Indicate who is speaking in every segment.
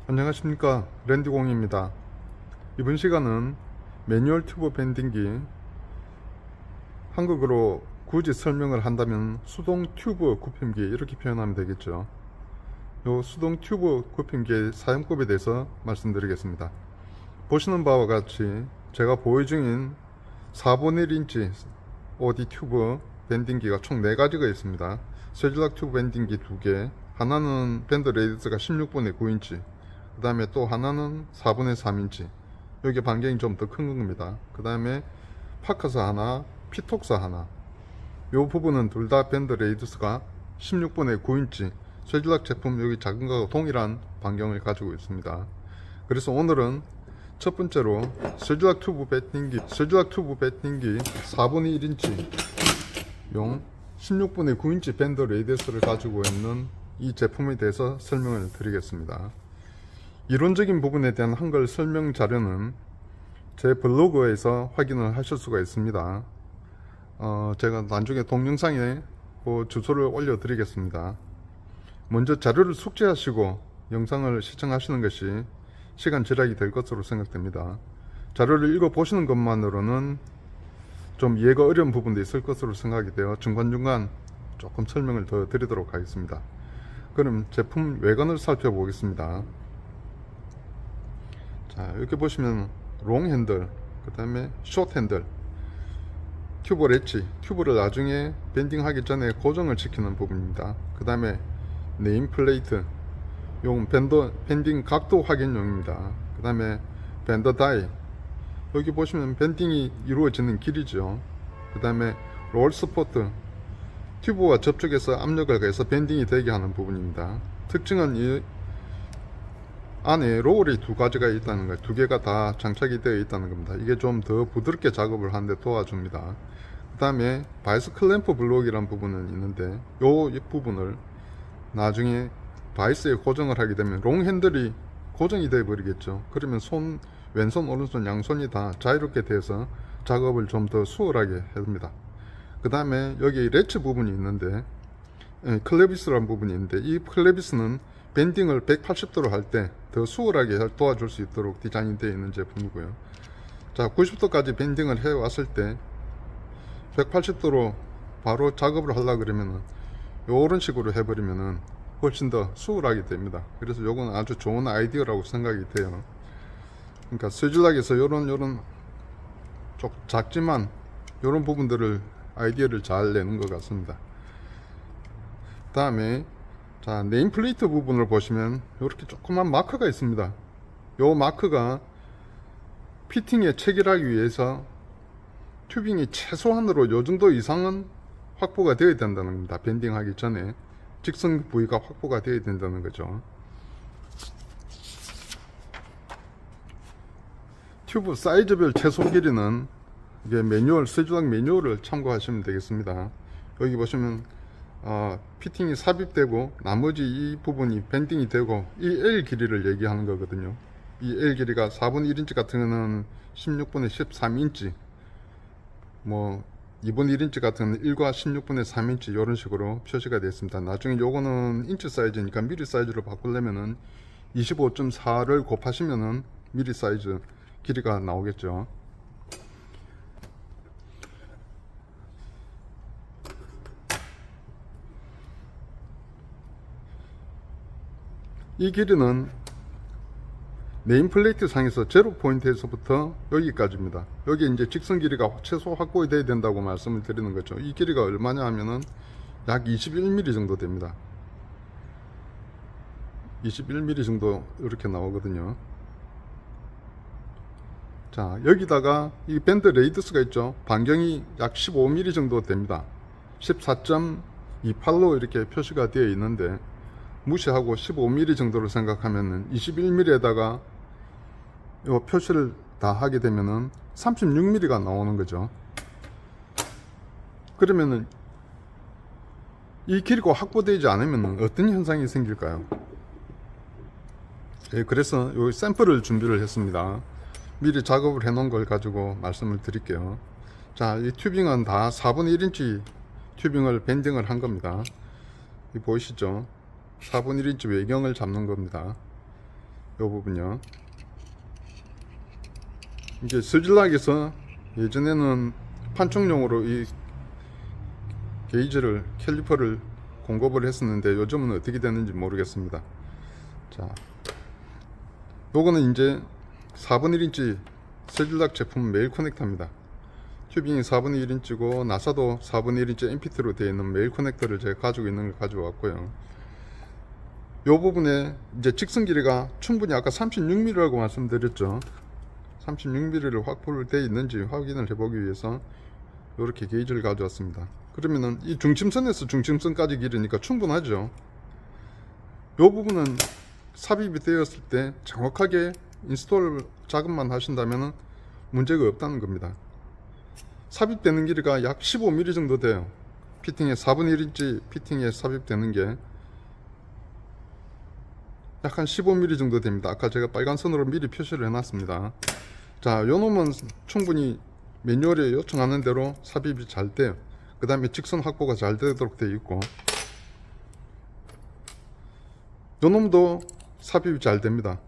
Speaker 1: 안녕하십니까, 랜디공입니다. 이번 시간은 매뉴얼 튜브 밴딩기, 한국어로 굳이 설명을 한다면 수동 튜브 굽힘기 이렇게 표현하면 되겠죠. 요 수동 튜브 굽힘기의 사용법에 대해서 말씀드리겠습니다. 보시는 바와 같이 제가 보유 중인 4분의 1인치 OD 튜브 밴딩기가 총 4가지가 있습니다. 쇠질락 튜브 밴딩기 2개, 하나는 밴드 레디스가 16분의 9인치, 그 다음에 또 하나는 4분의 3인치, 여기 반경이 좀 더 큰 겁니다. 그 다음에 파커스 하나, 피톡스 하나, 요 부분은 둘 다 밴드 레디스가 16분의 9인치 쇠질락 제품, 여기 작은 거하고 동일한 반경을 가지고 있습니다. 그래서 오늘은 첫 번째로 쇠질락 튜브 밴딩기 4분의 1인치 용 16분의 9인치 밴드 레디스를 가지고 있는 이 제품에 대해서 설명을 드리겠습니다. 이론적인 부분에 대한 한글 설명 자료는 제 블로그에서 확인을 하실 수가 있습니다. 제가 나중에 동영상에 그 주소를 올려 드리겠습니다. 먼저 자료를 숙지하시고 영상을 시청하시는 것이 시간 절약이 될 것으로 생각됩니다. 자료를 읽어 보시는 것만으로는 좀 이해가 어려운 부분도 있을 것으로 생각이 되어 중간중간 조금 설명을 더 드리도록 하겠습니다. 그럼 제품 외관을 살펴보겠습니다. 자, 이렇게 보시면 롱 핸들, 그 다음에 숏 핸들, 튜브 렛치, 튜브를 나중에 밴딩 하기 전에 고정을 시키는 부분입니다. 그 다음에 네임 플레이트, 용 밴딩 각도 확인용입니다. 그 다음에 밴더 다이, 여기 보시면 밴딩이 이루어지는 길이죠. 그 다음에 롤 스포트, 튜브와 접촉해서 압력을 가해서 밴딩이 되게 하는 부분입니다. 특징은 이 안에 롤이 2가지가 있다는 거예요. 2개가 다 장착이 되어 있다는 겁니다. 이게 좀 더 부드럽게 작업을 하는데 도와줍니다. 그 다음에 바이스 클램프 블록이라는 부분은 있는데 이 부분을 나중에 바이스에 고정을 하게 되면 롱 핸들이 고정이 되어 버리겠죠. 그러면 왼손 오른손 양손이 다 자유롭게 돼서 작업을 좀 더 수월하게 해줍니다. 그 다음에 여기 레츠 부분이 있는데 클레비스라는 부분이 있는데 이 클레비스는 밴딩을 180도로 할 때 더 수월하게 도와줄 수 있도록 디자인이 되어 있는 제품이고요. 자, 90도까지 밴딩을 해 왔을 때 180도로 바로 작업을 하려고 그러면은 요런 식으로 해버리면은 훨씬 더 수월하게 됩니다. 그래서 요건 아주 좋은 아이디어라고 생각이 돼요. 그러니까 쇠질락에서 요런 좀 작지만 요런 부분들을 아이디어를 잘 내는 것 같습니다. 다음에 자, 네임플레이트 부분을 보시면 이렇게 조그만 마크가 있습니다. 요 마크가 피팅에 체결하기 위해서 튜빙이 최소한으로 요 정도 이상은 확보가 되어야 된다는 겁니다. 밴딩 하기 전에 직선 부위가 확보가 되어야 된다는 거죠. 튜브 사이즈별 최소 길이는 이게 매뉴얼, 쇠질락 매뉴얼을 참고하시면 되겠습니다. 여기 보시면 피팅이 삽입되고 나머지 이 부분이 밴딩이 되고 이 L 길이를 얘기하는 거거든요. 이 L 길이가 4분의 1인치 같은 거는 16분의 13인치, 뭐 2분의 1인치 같은 거는 1과 16분의 3인치 이런 식으로 표시가 되어 있습니다. 나중에 요거는 인치 사이즈니까 미리 사이즈로 바꾸려면은 25.4를 곱하시면은 미리 사이즈 길이가 나오겠죠. 이 길이는 네임플레이트 상에서 제로 포인트에서부터 여기까지입니다. 여기 이제 직선 길이가 최소 확보가 되어야 된다고 말씀을 드리는 거죠. 이 길이가 얼마냐 하면은 약 21mm 정도 됩니다. 21mm 정도 이렇게 나오거든요. 자, 여기다가 이 밴드 레디스가 있죠. 반경이 약 15mm 정도 됩니다. 14.28로 이렇게 표시가 되어 있는데 무시하고 15mm 정도로 생각하면은 21mm에다가 이 표시를 다 하게 되면은 36mm가 나오는 거죠. 그러면은 이 길이가 확보되지 않으면 어떤 현상이 생길까요? 그래서 이 샘플을 준비를 했습니다. 미리 작업을 해 놓은 걸 가지고 말씀을 드릴게요. 자, 이 튜빙은 다 4분의 1인치 튜빙을 밴딩을 한 겁니다. 이 보이시죠? 4분의 1인치 외경을 잡는 겁니다. 부분요. 이게 스질락에서 예전에는 판촉용으로 이 게이지를 캘리퍼를 공급을 했었는데 요즘은 어떻게 되는지 모르겠습니다. 자, 요거는 이제 4분의 1인치 스질락 제품 메일 커넥터입니다. 튜빙이 4분의 1인치고 나사도 4분의 1인치 MPT로 되어 있는 메일 커넥터를 제가 가지고 있는 걸 가져왔고요. 요 부분에 이제 직선 길이가 충분히 아까 36mm라고 말씀드렸죠. 36mm를 확보를 되어 있는지 확인을 해보기 위해서 이렇게 게이지를 가져왔습니다. 그러면은 이 중심선에서 중심선까지 길이니까 충분하죠. 요 부분은 삽입이 되었을 때 정확하게 인스톨 작업만 하신다면 문제가 없다는 겁니다. 삽입되는 길이가 약 15mm 정도 돼요. 피팅에 4분의 1인치 피팅에 삽입되는 게 약 한 15mm 정도 됩니다. 아까 제가 빨간 선으로 미리 표시를 해놨습니다. 자, 요 놈은 충분히 매뉴얼에 요청하는 대로 삽입이 잘 돼요. 그 다음에 직선 확보가 잘 되도록 되어 있고, 요 놈도 삽입이 잘 됩니다.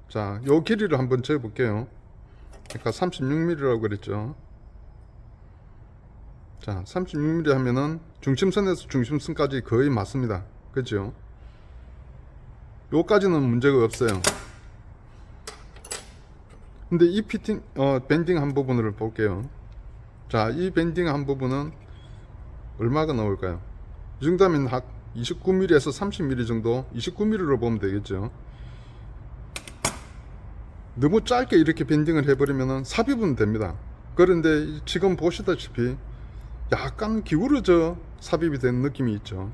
Speaker 1: 자, 요 길이를 한번 재어 볼게요. 그러니까 36mm라고 그랬죠. 자, 36mm 하면은 중심선에서 중심선까지 거의 맞습니다. 그죠? 요까지는 문제가 없어요. 근데 이 피팅, 밴딩 한 부분을 볼게요. 자, 이 밴딩 한 부분은 얼마가 나올까요? 이 정도면 한 29mm에서 30mm 정도, 29mm로 보면 되겠죠. 너무 짧게 이렇게 밴딩을 해버리면 삽입은 됩니다. 그런데 지금 보시다시피 약간 기울어져 삽입이 된 느낌이 있죠.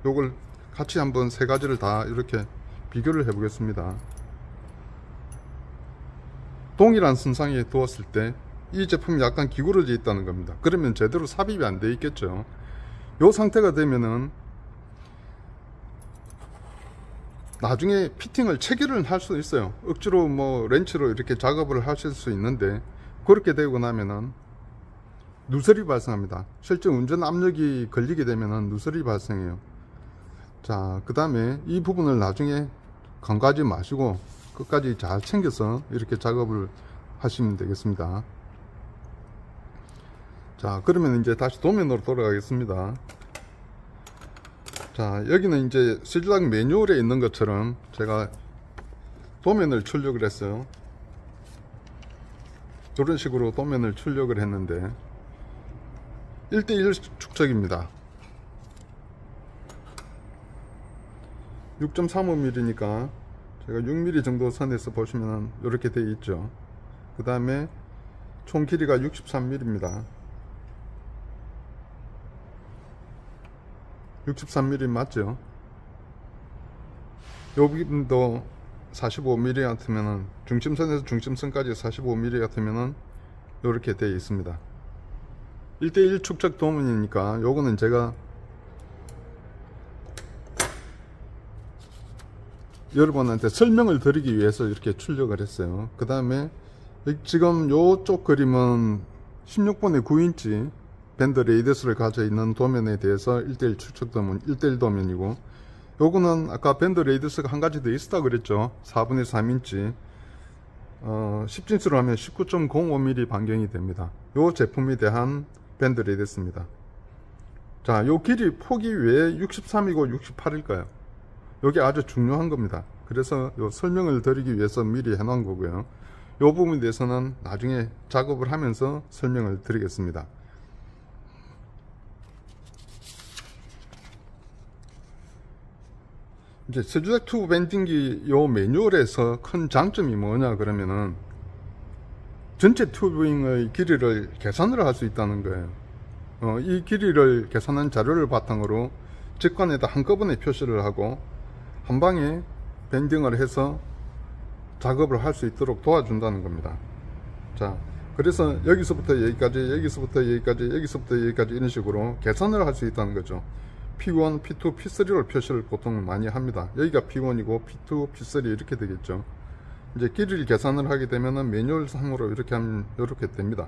Speaker 1: 요걸 같이 한번 세 가지를 다 이렇게 비교를 해 보겠습니다. 동일한 선상에 두었을 때 이 제품이 약간 기울어져 있다는 겁니다. 그러면 제대로 삽입이 안 돼 있겠죠. 요 상태가 되면은 나중에 피팅을 체결을 할 수 있어요. 억지로 뭐 렌치로 이렇게 작업을 하실 수 있는데, 그렇게 되고 나면은 누설이 발생합니다. 실제 운전 압력이 걸리게 되면은 누설이 발생해요. 자, 그 다음에 이 부분을 나중에 간과하지 마시고 끝까지 잘 챙겨서 이렇게 작업을 하시면 되겠습니다. 자, 그러면 이제 다시 도면으로 돌아가겠습니다. 자, 여기는 이제 스질락 매뉴얼에 있는 것처럼 제가 도면을 출력을 했어요. 이런 식으로 도면을 출력을 했는데 1:1 축척입니다. 6.35mm니까 제가 6mm 정도 선에서 보시면 이렇게 되어 있죠. 그 다음에 총 길이가 63mm입니다. 63mm 맞죠? 요 부분도 45mm 같으면은 중심선에서 중심선까지 45mm 같으면은 이렇게 되어 있습니다. 1:1 축척 도면이니까 요거는 제가 여러분한테 설명을 드리기 위해서 이렇게 출력을 했어요. 그 다음에 지금 요쪽 그림은 16분의 9인치 밴드 레이더스를 가져 있는 도면에 대해서 1:1 축척 도면, 1:1 도면이고, 요거는 아까 밴드 레이더스가 한 가지 더 있었다 그랬죠. 4분의 3인치 10진수로 하면 19.05mm 반경이 됩니다. 요 제품에 대한 밴드 레이더스입니다. 자, 요 길이 폭이 왜 63이고 68일까요? 요게 아주 중요한 겁니다. 그래서 요 설명을 드리기 위해서 미리 해 놓은 거고요. 요 부분에 대해서는 나중에 작업을 하면서 설명을 드리겠습니다. 이제 스질락 튜브 밴딩기 요 매뉴얼에서 큰 장점이 뭐냐 그러면은 전체 튜빙의 길이를 계산을 할 수 있다는 거예요. 이 길이를 계산한 자료를 바탕으로 직관에다 한꺼번에 표시를 하고 한 방에 밴딩을 해서 작업을 할 수 있도록 도와준다는 겁니다. 자, 그래서 여기서부터 여기까지, 여기서부터 여기까지, 여기서부터 여기까지 이런 식으로 계산을 할 수 있다는 거죠. P1, P2, P3로 표시를 보통 많이 합니다. 여기가 P1이고 P2, P3 이렇게 되겠죠. 이제 길이를 계산을 하게 되면은 매뉴얼 상으로 이렇게 하면 이렇게 됩니다.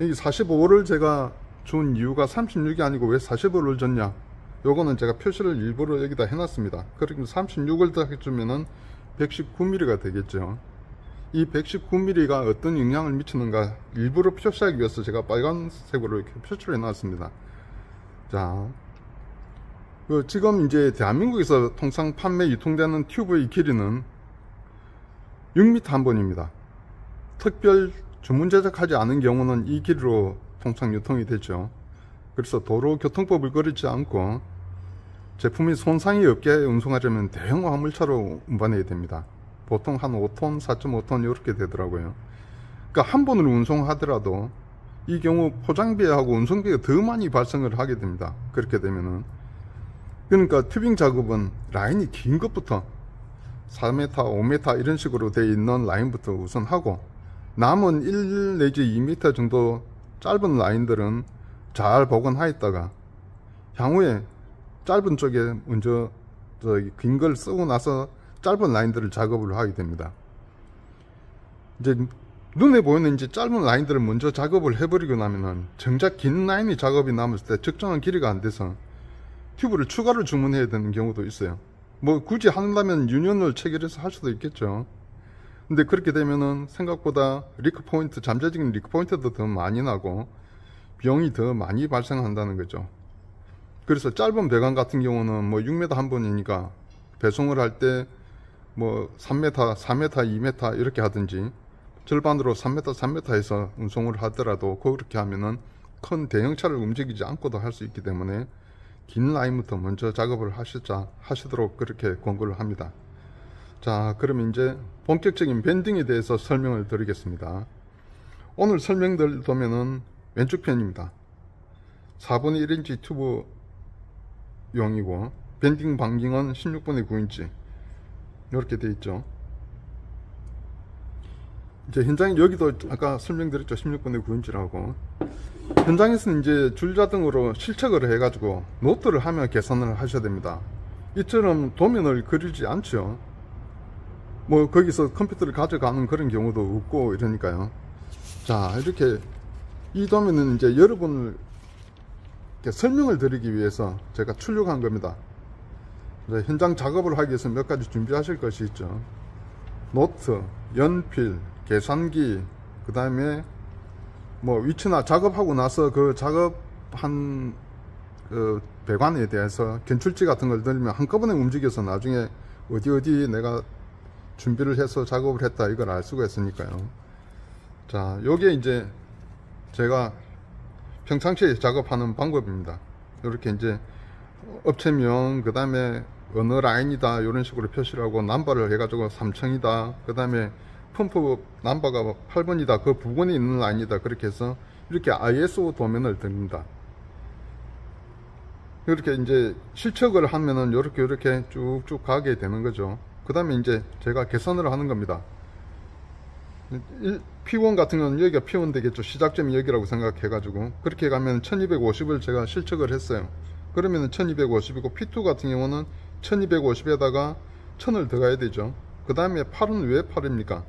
Speaker 1: 여기 45를 제가 준 이유가 36이 아니고 왜 45를 줬냐? 요거는 제가 표시를 일부러 여기다 해놨습니다. 그리고 36을 딱 해주면은 119mm가 되겠죠. 이 119mm가 어떤 영향을 미치는가 일부러 표시하기 위해서 제가 빨간색으로 이렇게 표시를 해 놨습니다. 자, 지금 이제 대한민국에서 통상 판매 유통되는 튜브의 길이는 6m 한 번입니다. 특별 주문 제작하지 않은 경우는 이 길이로 통상 유통이 되죠. 그래서 도로교통법을 거르지 않고 제품이 손상이 없게 운송하려면 대형 화물차로 운반해야 됩니다. 보통 한 5톤, 4.5톤 이렇게 되더라고요. 그러니까 한 번을 운송하더라도 이 경우 포장비하고 운송비가 더 많이 발생을 하게 됩니다. 그렇게 되면은. 그러니까 튜빙 작업은 라인이 긴 것부터 4m, 5m 이런 식으로 되어 있는 라인부터 우선 하고, 남은 1 내지 2m 정도 짧은 라인들은 잘 보관하였다가 향후에 짧은 쪽에 먼저 긴 걸 쓰고 나서 짧은 라인들을 작업을 하게 됩니다. 이제 눈에 보이는 이제 짧은 라인들을 먼저 작업을 해버리고 나면은 정작 긴 라인이 작업이 남았을 때 적정한 길이가 안 돼서 튜브를 추가로 주문해야 되는 경우도 있어요. 뭐 굳이 한다면 유연을 체결해서 할 수도 있겠죠. 근데 그렇게 되면은 생각보다 리크 포인트, 잠재적인 리크 포인트도 더 많이 나고 비용이 더 많이 발생한다는 거죠. 그래서 짧은 배관 같은 경우는 뭐 6m 한 번이니까 배송을 할 때 뭐 3m, 4m, 2m 이렇게 하든지 절반으로 3m, 3m 해서 운송을 하더라도 그렇게 하면은 큰 대형차를 움직이지 않고도 할 수 있기 때문에 긴 라인부터 먼저 작업을 하시도록 그렇게 권고를 합니다. 자, 그러면 이제 본격적인 밴딩에 대해서 설명을 드리겠습니다. 오늘 설명드릴 도면은 왼쪽 편입니다. 4분의 1인치 튜브용이고 밴딩 반경은 16분의 9인치 이렇게 되어 있죠. 이제 현장에 여기도 아까 설명드렸죠. 16분의 9인치라고. 현장에서는 이제 줄자등으로 실측을 해가지고 노트를 하며 계산을 하셔야 됩니다. 이처럼 도면을 그리지 않죠. 뭐 거기서 컴퓨터를 가져가는 그런 경우도 없고 이러니까요. 자, 이렇게 이 도면은 이제 여러분을 설명을 드리기 위해서 제가 출력한 겁니다. 이제 현장 작업을 하기 위해서 몇 가지 준비하실 것이 있죠. 노트, 연필, 계산기, 그 다음에 뭐 위치나 작업하고 나서 그 작업한 그 배관에 대해서 견출지 같은 걸 들면 한꺼번에 움직여서 나중에 어디 내가 준비를 해서 작업을 했다 이걸 알 수가 있으니까요. 자, 요게 이제 제가 평상시에 작업하는 방법입니다. 이렇게 이제 업체명, 그 다음에 어느 라인이다 이런 식으로 표시를 하고 남바를 해가지고 3층이다, 그 다음에 펌프 남바가 8번이다, 그 부근에 있는 라인이다, 그렇게 해서 이렇게 ISO 도면을 드립니다. 이렇게 이제 실측을 하면은 이렇게 쭉쭉 가게 되는 거죠. 그 다음에 이제 제가 계산을 하는 겁니다. P1 같은 건 여기가 P1 되겠죠. 시작점이 여기라고 생각해 가지고 그렇게 가면 1250을 제가 실측을 했어요. 그러면은 1250이고 P2 같은 경우는 1250에다가 1000을 더 가야 되죠. 그 다음에 8은 왜 8입니까?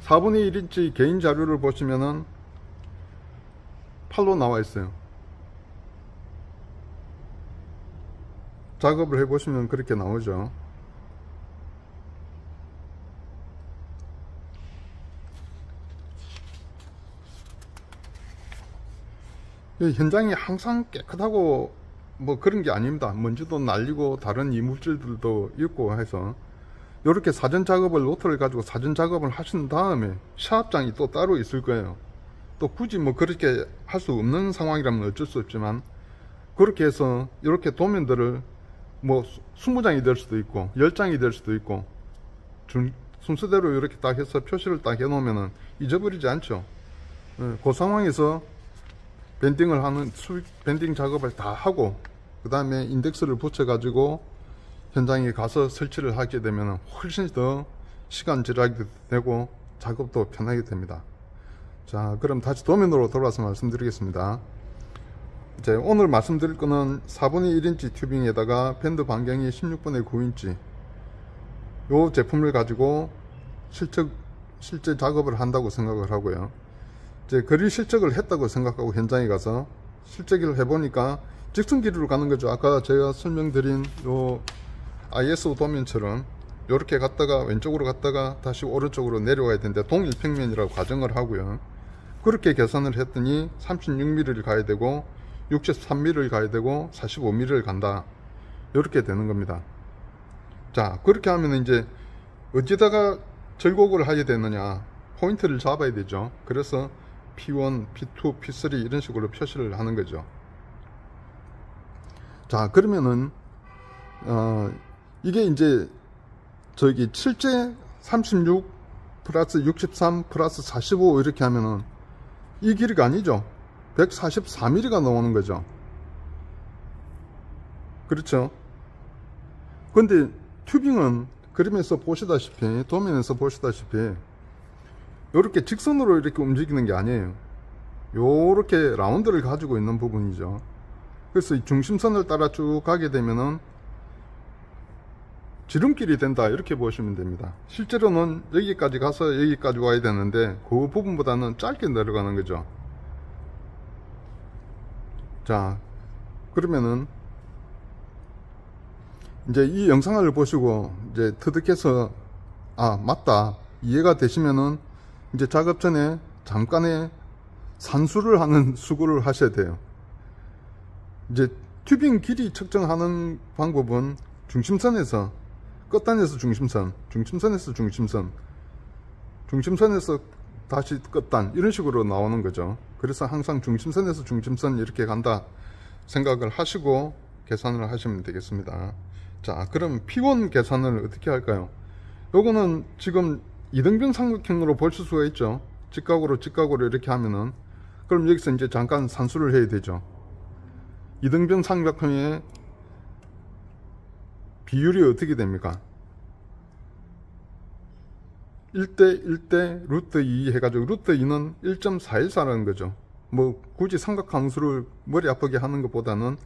Speaker 1: 4분의 1인치 개인 자료를 보시면은 8로 나와 있어요. 작업을 해 보시면 그렇게 나오죠. 현장이 항상 깨끗하고 뭐 그런 게 아닙니다. 먼지도 날리고 다른 이물질들도 있고 해서 이렇게 사전 작업을, 노트를 가지고 사전 작업을 하신 다음에 샤업장이 또 따로 있을 거예요. 또 굳이 뭐 그렇게 할 수 없는 상황이라면 어쩔 수 없지만 그렇게 해서 이렇게 도면들을 뭐 20장이 될 수도 있고 10장이 될 수도 있고 순서대로 이렇게 딱 해서 표시를 딱 해 놓으면은 잊어버리지 않죠. 그 상황에서 밴딩을 하는 밴딩 작업을 다 하고 그 다음에 인덱스를 붙여 가지고 현장에 가서 설치를 하게 되면 훨씬 더 시간 절약이 되고 작업도 편하게 됩니다. 자, 그럼 다시 도면으로 돌아와서 말씀드리겠습니다. 이제 오늘 말씀드릴 거는 4분의 1인치 튜빙에다가 밴드 반경이 16분의 9인치 요 제품을 가지고 실제 작업을 한다고 생각을 하고요. 이제 거리 실측을 했다고 생각하고 현장에 가서 실측을 해보니까 직선 길이로 가는 거죠. 아까 제가 설명드린 요 ISO 도면처럼 이렇게 갔다가 왼쪽으로 갔다가 다시 오른쪽으로 내려와야 되는데 동일평면이라고 가정을 하고요. 그렇게 계산을 했더니 36mm를 가야 되고 63mm를 가야 되고 45mm를 간다, 이렇게 되는 겁니다. 자, 그렇게 하면 이제 어디다가 절곡을 하게 되느냐, 포인트를 잡아야 되죠. 그래서 P1, P2, P3 이런 식으로 표시를 하는 거죠. 자, 그러면은 이게 이제 저기 실제 36 플러스 63 플러스 45 이렇게 하면은 이 길이가 아니죠. 144mm가 나오는 거죠. 그렇죠. 근데 튜빙은 그림에서 보시다시피, 도면에서 보시다시피 이렇게 직선으로 이렇게 움직이는 게 아니에요. 요렇게 라운드를 가지고 있는 부분이죠. 그래서 이 중심선을 따라 쭉 가게 되면은 지름길이 된다, 이렇게 보시면 됩니다. 실제로는 여기까지 가서 여기까지 와야 되는데 그 부분보다는 짧게 내려가는 거죠. 자, 그러면은 이제 이 영상을 보시고 이제 터득해서 아, 맞다, 이해가 되시면은 이제 작업 전에 잠깐의 산수를 하는 수고를 하셔야 돼요. 이제 튜빙 길이 측정하는 방법은 중심선에서 끝단에서 중심선, 중심선에서 중심선, 중심선에서 다시 끝단, 이런 식으로 나오는 거죠. 그래서 항상 중심선에서 중심선 이렇게 간다 생각을 하시고 계산을 하시면 되겠습니다. 자, 그럼 P1 계산을 어떻게 할까요? 요거는 지금 이등변 삼각형으로 보실 수가 있죠. 직각으로 직각으로 이렇게 하면은, 그럼 여기서 이제 잠깐 산수를 해야 되죠. 이등변 삼각형의 비율이 어떻게 됩니까? 1대 1대 루트 2 해가지고 루트 2는 1.414라는 거죠. 뭐 굳이 삼각함수를 머리 아프게 하는 것보다는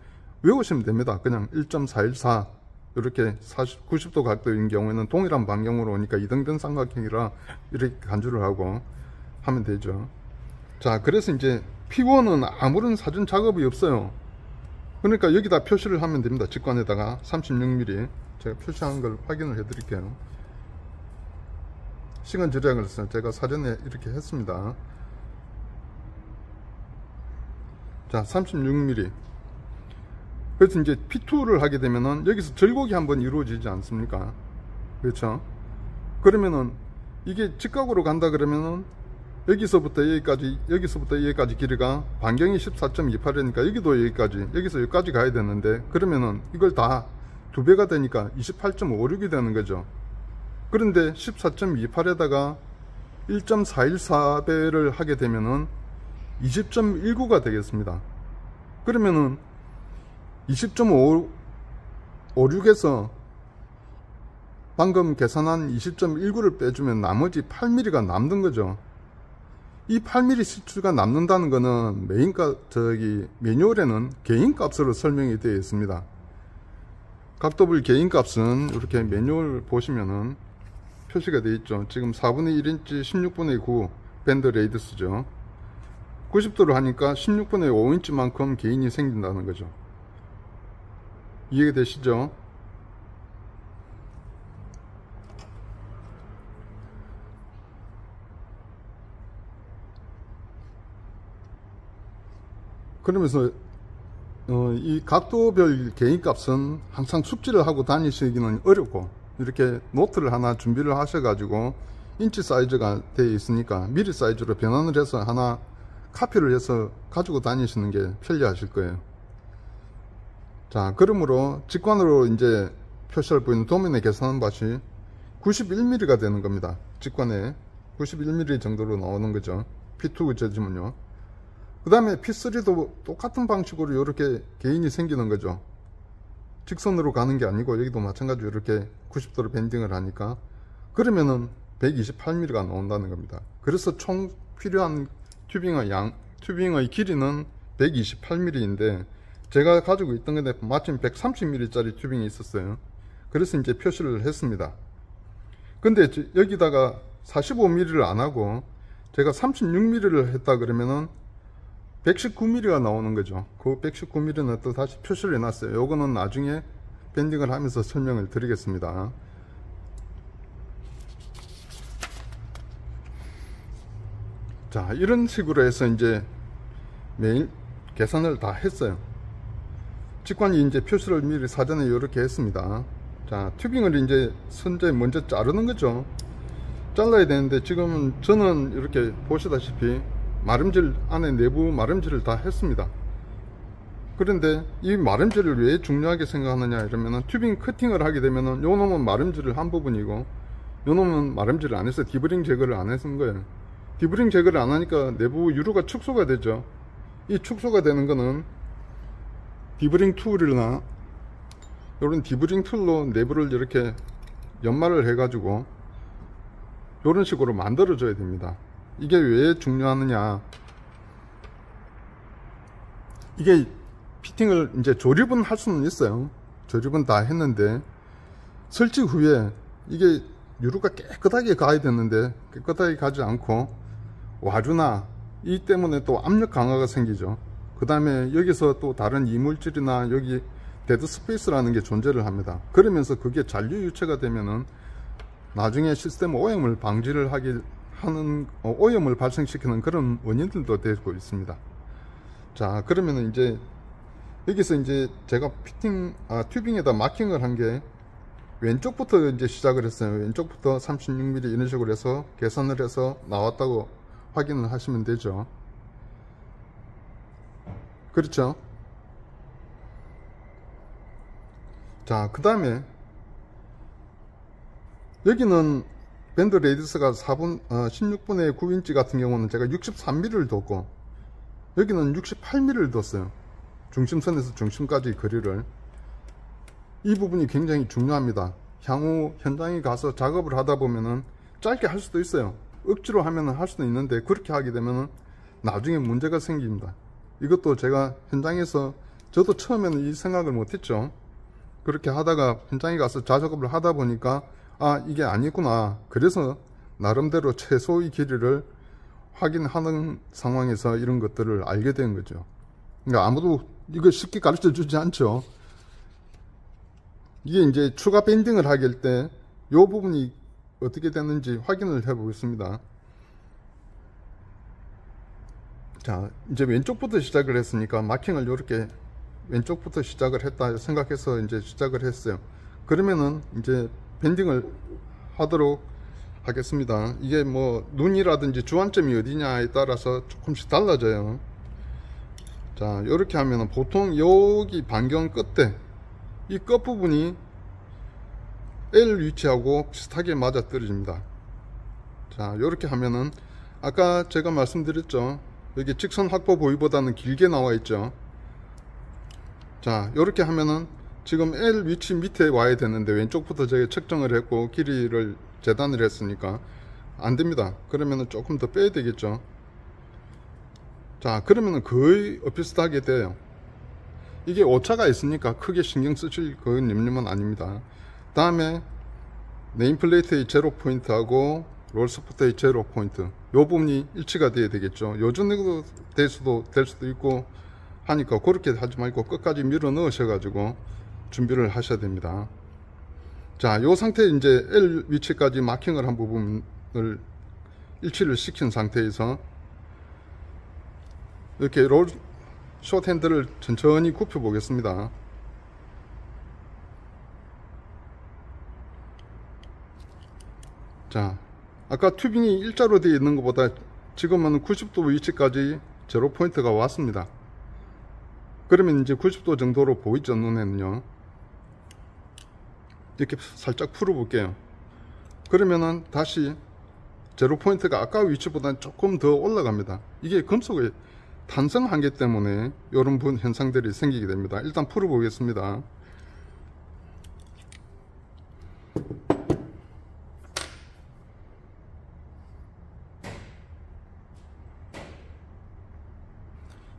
Speaker 1: 외우시면 됩니다. 그냥 1.414 이렇게 90도 각도인 경우에는 동일한 방향으로 오니까 이등변 삼각형이라 이렇게 간주를 하고 하면 되죠. 자, 그래서 이제 P1은 아무런 사전 작업이 없어요. 그러니까 여기다 표시를 하면 됩니다. 직관에다가 36mm 제가 표시한 걸 확인을 해 드릴게요. 시간 절약을 해서 제가 사전에 이렇게 했습니다. 자, 36mm. 그래서 이제 P2를 하게 되면은 여기서 절곡이 한번 이루어지지 않습니까? 그렇죠? 그러면은 이게 직각으로 간다 그러면은 여기서부터 여기까지 길이가 반경이 14.28이니까 여기도 여기까지, 여기서 여기까지 가야 되는데, 그러면은 이걸 다 2배가 되니까 28.56이 되는 거죠. 그런데 14.28에다가 1.414배를 하게 되면은 20.19가 되겠습니다. 그러면은 20.56에서 방금 계산한 20.19를 빼주면 나머지 8mm가 남는 거죠. 이 8mm 실수가 남는다는 거는 매뉴얼에는 개인값으로 설명이 되어 있습니다. 각도불 개인값은 이렇게 매뉴얼 보시면은 표시가 되어 있죠. 지금 4분의 1인치 16분의 9 밴드 레이디스죠. 90도를 하니까 16분의 5인치만큼 개인이 생긴다는 거죠. 이해가 되시죠? 그러면서 이 각도별 개인값은 항상 숙지를 하고 다니시기는 어렵고, 이렇게 노트를 하나 준비를 하셔가지고 인치 사이즈가 되어 있으니까 미리 사이즈로 변환을 해서 하나 카피를 해서 가지고 다니시는 게 편리하실 거예요. 자, 그러므로 직관으로 이제 표시할 보이는 도면에 계산한 밭이 91mm가 되는 겁니다. 직관에 91mm 정도로 나오는 거죠. P2 재지면요. 그 다음에 P3도 똑같은 방식으로 이렇게 개인이 생기는 거죠. 직선으로 가는 게 아니고 여기도 마찬가지로 이렇게 90도로 밴딩을 하니까, 그러면은 128mm가 나온다는 겁니다. 그래서 총 필요한 튜빙의 길이는 128mm인데 제가 가지고 있던 건데 마침 130mm 짜리 튜빙이 있었어요. 그래서 이제 표시를 했습니다. 근데 여기다가 45mm를 안 하고 제가 36mm를 했다 그러면은 119mm가 나오는 거죠. 그 119mm는 또 다시 표시를 해놨어요. 요거는 나중에 밴딩을 하면서 설명을 드리겠습니다. 자, 이런 식으로 해서 이제 메인 계산을 다 했어요. 직관이 이제 표시를 미리 사전에 이렇게 했습니다. 자, 튜빙을 이제 선제 먼저 자르는 거죠. 잘라야 되는데 지금은 저는 이렇게 보시다시피 마름질 안에 내부 마름질을 다 했습니다. 그런데 이 마름질을 왜 중요하게 생각하느냐 이러면은 튜빙 커팅을 하게 되면은 요 놈은 마름질을 한 부분이고 요 놈은 마름질을 안 해서 디브링 제거를 안 했은 거예요. 디브링 제거를 안 하니까 내부 유루가 축소가 되죠. 이 축소가 되는 거는 디브링 툴이나 이런 디브링 툴로 내부를 이렇게 연마를 해 가지고 이런 식으로 만들어 줘야 됩니다. 이게 왜 중요하느냐, 이게 피팅을 이제 조립은 할 수는 있어요. 조립은 다 했는데 설치 후에 이게 유루가 깨끗하게 가야 되는데 깨끗하게 가지 않고 와주나 이 때문에 또 압력 강화가 생기죠. 그 다음에 여기서 또 다른 이물질이나 여기 데드 스페이스라는 게 존재를 합니다. 그러면서 그게 잔류 유체가 되면은 나중에 시스템 오염을 방지를 하는 오염을 발생시키는 그런 원인들도 되고 있습니다. 자, 그러면은 이제 여기서 이제 제가 튜빙에다 마킹을 한 게 왼쪽부터 이제 시작을 했어요. 왼쪽부터 36mm 이런 식으로 해서 계산을 해서 나왔다고 확인을 하시면 되죠. 그렇죠? 자, 그 다음에 여기는 밴드 레디스가 16분의 9인치 같은 경우는 제가 63mm를 뒀고 여기는 68mm를 뒀어요. 중심선에서 중심까지 거리를. 이 부분이 굉장히 중요합니다. 향후 현장에 가서 작업을 하다 보면은 짧게 할 수도 있어요. 억지로 하면은 할 수도 있는데 그렇게 하게 되면은 나중에 문제가 생깁니다. 이것도 제가 현장에서 저도 처음에는 이 생각을 못했죠. 그렇게 하다가 현장에 가서 작업을 하다 보니까 아, 이게 아니구나. 그래서 나름대로 최소의 길이를 확인하는 상황에서 이런 것들을 알게 된 거죠. 그러니까 아무도 이거 쉽게 가르쳐 주지 않죠. 이게 이제 추가 밴딩을 하길 때 이 부분이 어떻게 되는지 확인을 해 보겠습니다. 자, 이제 왼쪽부터 시작을 했으니까 마킹을 이렇게 왼쪽부터 시작을 했다 생각해서 이제 시작을 했어요. 그러면은 이제 밴딩을 하도록 하겠습니다. 이게 뭐 눈이라든지 주안점이 어디냐에 따라서 조금씩 달라져요. 자, 이렇게 하면은 보통 여기 반경 끝에 이 끝부분이 L 위치하고 비슷하게 맞아 떨어집니다. 자, 이렇게 하면은 아까 제가 말씀드렸죠. 여기 직선 확보 부위보다는 길게 나와 있죠. 자, 이렇게 하면은 지금 L 위치 밑에 와야 되는데 왼쪽부터 제가 측정을 했고 길이를 재단을 했으니까 안 됩니다. 그러면은 조금 더 빼야 되겠죠. 자, 그러면은 거의 비슷하게 돼요. 이게 오차가 있으니까 크게 신경 쓰실 그런 염려는 아닙니다. 다음에 네임플레이트의 제로 포인트하고 롤스포트의 제로 포인트, 요 부분이 일치가 돼야 되겠죠. 요 정도 될 수도 있고 하니까 그렇게 하지 말고 끝까지 밀어 넣으셔 가지고 준비를 하셔야 됩니다. 자, 요 상태에 이제 L 위치까지 마킹을 한 부분을 일치를 시킨 상태에서 이렇게 숏 핸들을 천천히 굽혀 보겠습니다. 자, 아까 튜빙이 일자로 되어 있는 것보다 지금은 90도 위치까지 제로 포인트가 왔습니다. 그러면 이제 90도 정도로 보이죠, 눈에는요. 이렇게 살짝 풀어 볼게요. 그러면은 다시 제로 포인트가 아까 위치보다는 조금 더 올라갑니다. 이게 금속의 탄성 한계 때문에 이런 현상들이 생기게 됩니다. 일단 풀어 보겠습니다.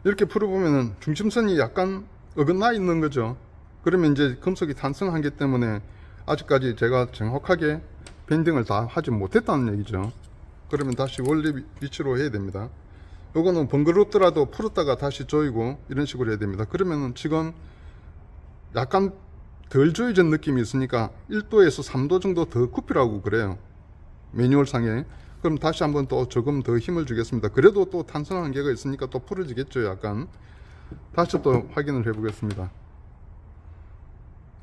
Speaker 1: 이렇게 풀어보면은 중심선이 약간 어긋나 있는 거죠. 그러면 이제 금속이 탄성 한계 때문에 아직까지 제가 정확하게 밴딩을 다 하지 못했다는 얘기죠. 그러면 다시 원래 위치로 해야 됩니다. 요거는 번거롭더라도 풀었다가 다시 조이고 이런 식으로 해야 됩니다. 그러면은 지금 약간 덜 조여진 느낌이 있으니까 1도에서 3도 정도 더 굽히라고 그래요, 매뉴얼 상에. 그럼 다시 한번 또 조금 더 힘을 주겠습니다. 그래도 또 탄성 한계가 있으니까 또 풀어지겠죠. 약간 다시 또 확인을 해 보겠습니다.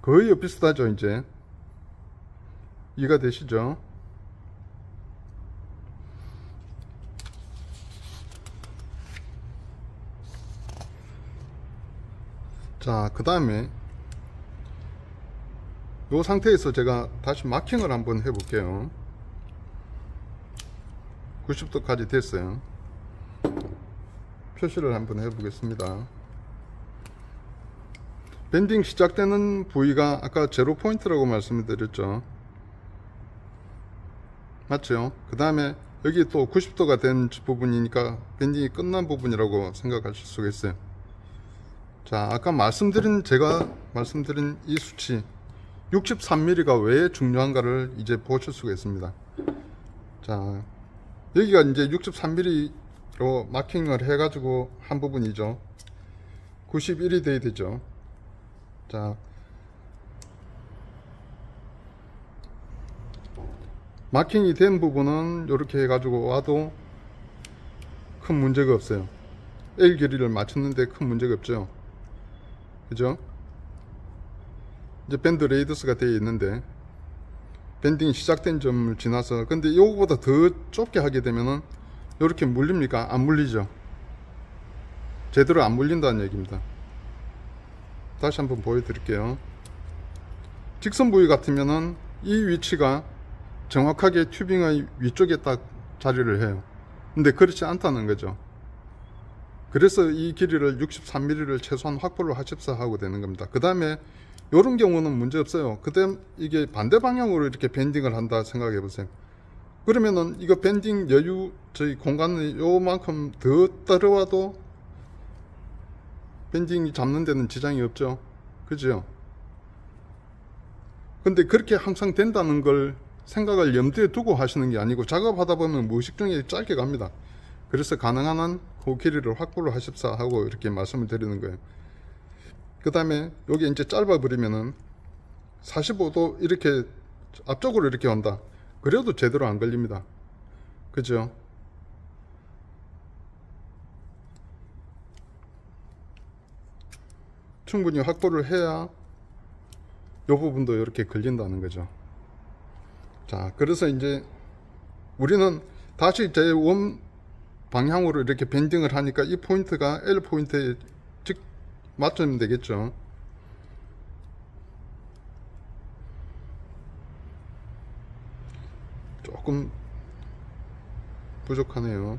Speaker 1: 거의 비슷하죠. 이제 이해가 되시죠? 자, 그 다음에 이 상태에서 제가 다시 마킹을 한번 해 볼게요. 90도까지 됐어요. 표시를 한번 해 보겠습니다. 밴딩 시작되는 부위가 아까 제로 포인트라고 말씀을 드렸죠. 맞죠? 그 다음에 여기 또 90도가 된 부분이니까 밴딩이 끝난 부분이라고 생각하실 수가 있어요. 자, 아까 제가 말씀드린 이 수치 63mm가 왜 중요한가를 이제 보실 수가 있습니다. 자, 여기가 이제 63mm로 마킹을 해가지고 한 부분이죠. 91이 돼야 되죠. 자, 마킹이 된 부분은 이렇게 해가지고 와도 큰 문제가 없어요. L 길이를 맞췄는데 큰 문제가 없죠. 그죠? 이제 밴드 레이더스가 되어 있는데 밴딩이 시작된 점을 지나서, 근데 이거보다 더 좁게 하게 되면은 이렇게 물립니까? 안 물리죠. 제대로 안 물린다는 얘기입니다. 다시 한번 보여드릴게요. 직선 부위 같으면은 이 위치가 정확하게 튜빙의 위쪽에 딱 자리를 해요. 근데 그렇지 않다는 거죠. 그래서 이 길이를 63mm를 최소한 확보를 하십사 하고 되는 겁니다. 그 다음에 이런 경우는 문제 없어요. 그다음 이게 반대 방향으로 이렇게 밴딩을 한다 생각해 보세요. 그러면은 이거 밴딩 여유, 저희 공간이 요만큼 더 떨어와도 밴딩이 잡는 데는 지장이 없죠. 그죠? 근데 그렇게 항상 된다는 걸 생각을 염두에 두고 하시는 게 아니고, 작업하다 보면 무의식 중에 짧게 갑니다. 그래서 가능한 한 그 길이를 확보를 하십사 하고 이렇게 말씀을 드리는 거예요. 그 다음에 여기 이제 짧아 버리면은 45도 이렇게 앞쪽으로 이렇게 온다. 그래도 제대로 안 걸립니다. 그죠? 충분히 확보를 해야 이 부분도 이렇게 걸린다는 거죠. 자, 그래서 이제 우리는 다시 제 원 방향으로 이렇게 밴딩을 하니까 이 포인트가 L 포인트에 즉 맞추면 되겠죠. 조금 부족하네요.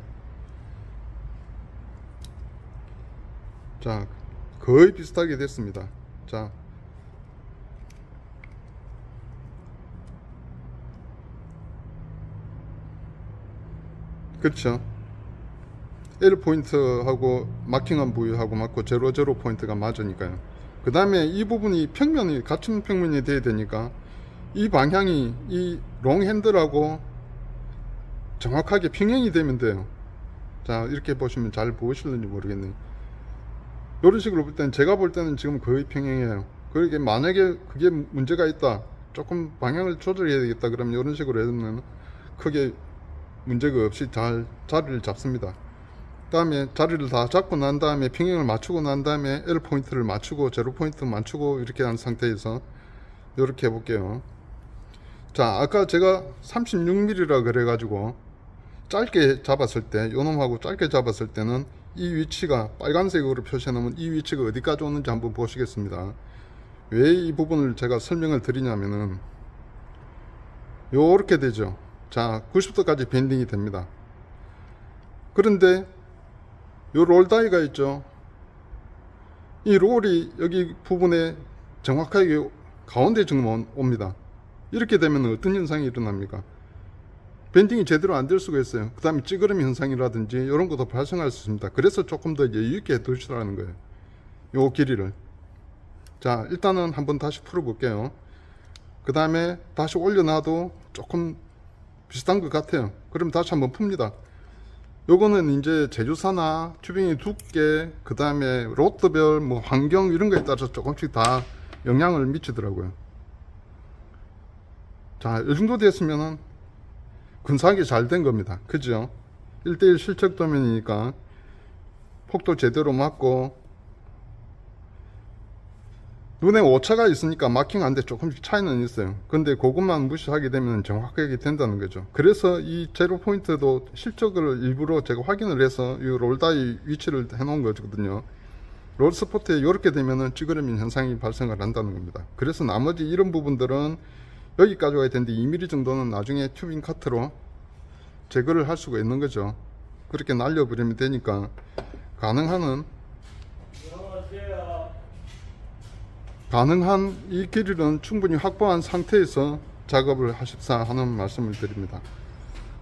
Speaker 1: 자, 거의 비슷하게 됐습니다. 자, 그렇죠. L 포인트하고 마킹한 부위하고 맞고 00 포인트가 맞으니까요. 그 다음에 이 부분이 평면이 같은 평면이 돼야 되니까 이 방향이 이 롱 핸들하고 정확하게 평행이 되면 돼요. 자, 이렇게 보시면 잘 보이실는지 모르겠네요. 이런 식으로 볼 때는, 제가 볼 때는 지금 거의 평행이에요. 그러게 만약에 그게 문제가 있다, 조금 방향을 조절해야 되겠다, 그러면 이런 식으로 해두면 크게 문제가 없이 잘 자리를 잡습니다. 그 다음에 자리를 다 잡고 난 다음에 평행을 맞추고 난 다음에 L 포인트를 맞추고 0 포인트 맞추고 이렇게 한 상태에서 이렇게 해볼게요. 자, 아까 제가 36mm라 그래가지고 짧게 잡았을 때, 요놈하고 짧게 잡았을 때는 이 위치가 빨간색으로 표시해 놓으면 이 위치가 어디까지 오는지 한번 보시겠습니다. 왜 이 부분을 제가 설명을 드리냐면은 요렇게 되죠. 자, 90도까지 밴딩이 됩니다. 그런데 요 롤 다이가 있죠. 이 롤이 여기 부분에 정확하게 가운데 지금 옵니다. 이렇게 되면 어떤 현상이 일어납니까? 밴딩이 제대로 안 될 수가 있어요. 그 다음에 찌그러미 현상이라든지 이런 것도 발생할 수 있습니다. 그래서 조금 더 여유 있게 해두시라는 거예요. 요 길이를. 자, 일단은 한번 다시 풀어 볼게요. 그 다음에 다시 올려놔도 조금 비슷한 것 같아요. 그럼 다시 한번 풉니다. 요거는 이제 제조사나 튜빙의 두께, 그 다음에 로트별 뭐 환경 이런 거에 따라서 조금씩 다 영향을 미치더라고요. 자, 이 정도 됐으면은 근사하게 잘 된 겁니다. 그죠? 1:1 실측 도면이니까 폭도 제대로 맞고, 눈에 오차가 있으니까 마킹하는데 조금씩 차이는 있어요. 근데 그것만 무시하게 되면 정확하게 된다는 거죠. 그래서 이 제로 포인트도 실적을 일부러 제가 확인을 해서 이 롤다이 위치를 해 놓은 거거든요. 롤 스포트에 이렇게 되면은 찌그러진 현상이 발생을 한다는 겁니다. 그래서 나머지 이런 부분들은 여기까지 와야 되는데 2mm 정도는 나중에 튜빙 카트로 제거를 할 수가 있는 거죠. 그렇게 날려버리면 되니까 가능한 이 길이는 충분히 확보한 상태에서 작업을 하십사 하는 말씀을 드립니다.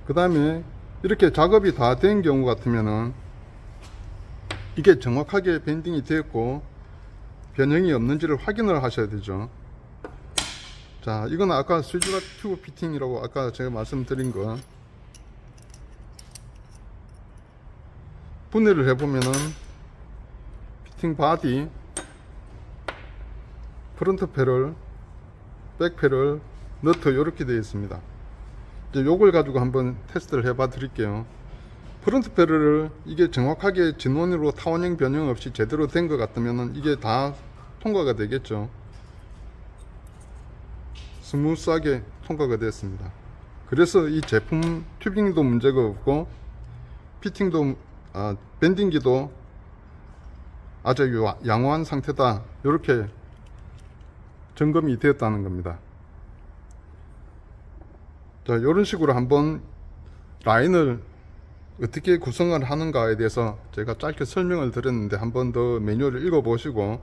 Speaker 1: 그 다음에 이렇게 작업이 다 된 경우 같으면은 이게 정확하게 밴딩이 되었고 변형이 없는지를 확인을 하셔야 되죠. 자, 이건 아까 스위즈락 튜브 피팅이라고 아까 제가 말씀드린 거 분해를 해보면은 피팅 바디, 프론트 패럴, 백 패럴, 너트 이렇게 되어 있습니다. 이제 요걸 가지고 한번 테스트를 해봐 드릴게요. 프론트 패럴을 이게 정확하게 진원으로 타원형 변형 없이 제대로 된 것 같으면은 이게 다 통과가 되겠죠. 스무스하게 통과가 됐습니다. 그래서 이 제품 튜빙도 문제가 없고 피팅도 밴딩기도 아주 양호한 상태다, 이렇게 점검이 되었다는 겁니다. 자, 이런 식으로 한번 라인을 어떻게 구성을 하는가에 대해서 제가 짧게 설명을 드렸는데 한 번 더 매뉴얼을 읽어 보시고,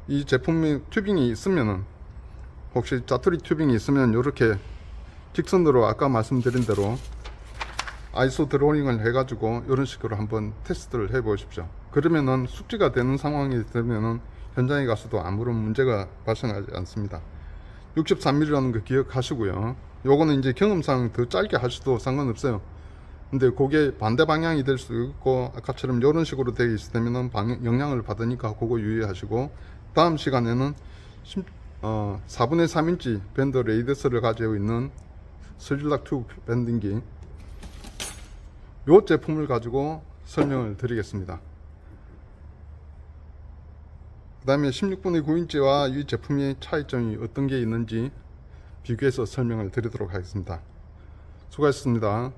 Speaker 1: 이 제품이 튜빙이 있으면은 혹시 짜투리 튜빙이 있으면 이렇게 직선으로 아까 말씀드린 대로 아이소 드로잉을 해 가지고 이런 식으로 한번 테스트를 해 보십시오. 그러면은 숙지가 되는 상황이 되면은 현장에 가서도 아무런 문제가 발생하지 않습니다. 63mm라는 거 기억하시고요. 요거는 이제 경험상 더 짧게 하셔도 상관없어요. 근데 그게 반대 방향이 될 수 있고 아까처럼 이런 식으로 되어 있으면은 영향을 받으니까 그거 유의하시고, 다음 시간에는 4분의 3인치 밴드 레이더스를 가지고 있는 스위즈락 튜브 밴딩기 이 제품을 가지고 설명을 드리겠습니다. 그 다음에 16분의 9인치와 이 제품의 차이점이 어떤 게 있는지 비교해서 설명을 드리도록 하겠습니다. 수고하셨습니다.